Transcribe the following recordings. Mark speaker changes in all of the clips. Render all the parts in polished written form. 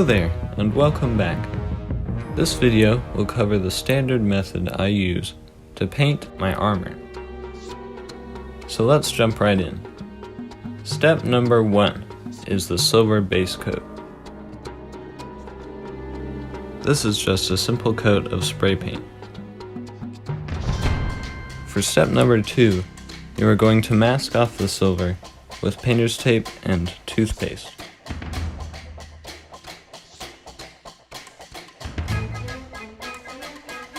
Speaker 1: Hello there, and welcome back. This video will cover the standard method I use to paint my armor. So let's jump right in. Step number 1 is the silver base coat. This is just a simple coat of spray paint. For step number 2, you are going to mask off the silver with painter's tape and toothpaste.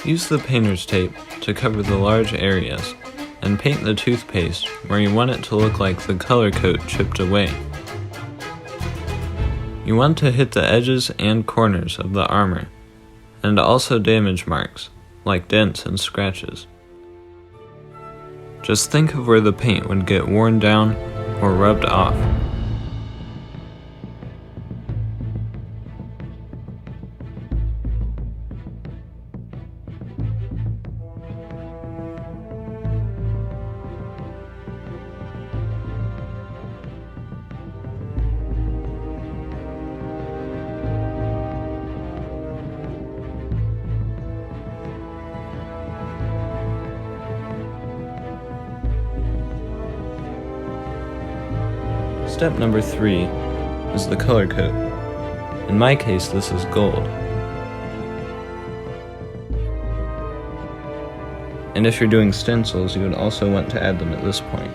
Speaker 1: Use the painter's tape to cover the large areas, and paint the toothpaste where you want it to look like the color coat chipped away. You want to hit the edges and corners of the armor, and also damage marks, like dents and scratches. Just think of where the paint would get worn down or rubbed off. Step number 3 is the color coat. In my case, this is gold. And if you're doing stencils, you would also want to add them at this point.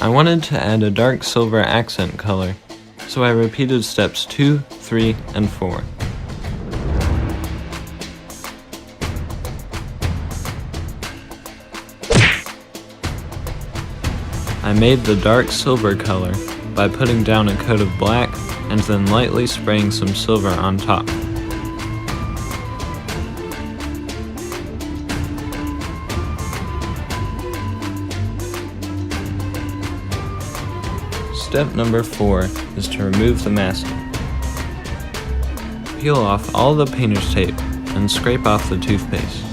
Speaker 1: I wanted to add a dark silver accent color, so I repeated steps 2, 3, and 4. I made the dark silver color by putting down a coat of black and then lightly spraying some silver on top. Step number 4 is to remove the masking. Peel off all the painter's tape and scrape off the toothpaste.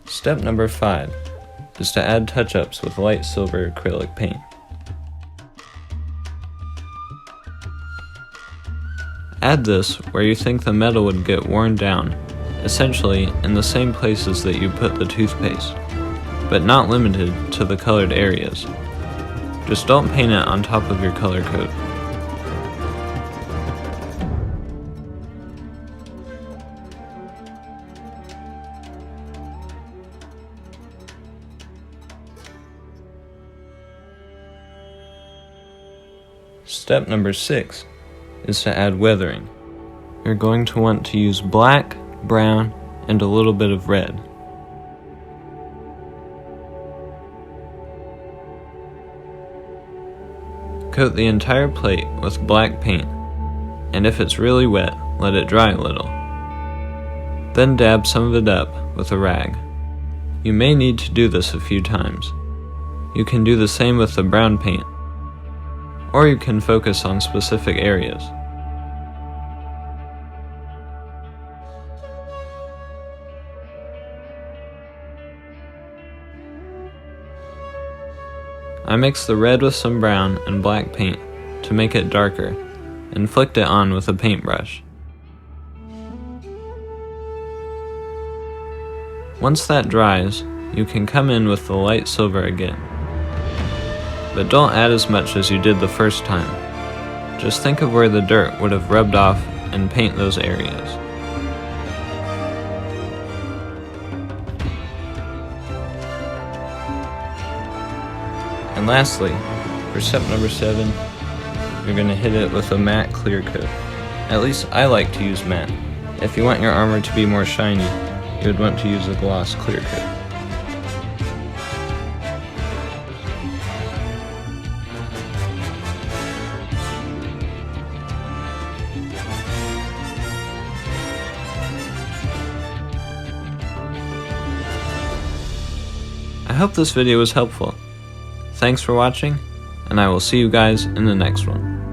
Speaker 1: Step number 5 is to add touch-ups with light silver acrylic paint. Add this where you think the metal would get worn down, essentially in the same places that you put the toothpaste, but not limited to the colored areas. Just don't paint it on top of your color coat. Step number 6 is to add weathering. You're going to want to use black, brown, and a little bit of red. Coat the entire plate with black paint, and if it's really wet, let it dry a little. Then dab some of it up with a rag. You may need to do this a few times. You can do the same with the brown paint, or you can focus on specific areas. I mixed the red with some brown and black paint to make it darker, and flicked it on with a paintbrush. Once that dries, you can come in with the light silver again. But don't add as much as you did the first time. Just think of where the dirt would have rubbed off and paint those areas. And lastly, for step number 7, you're going to hit it with a matte clear coat. At least I like to use matte. If you want your armor to be more shiny, you would want to use a gloss clear coat. I hope this video was helpful. Thanks for watching, and I will see you guys in the next one.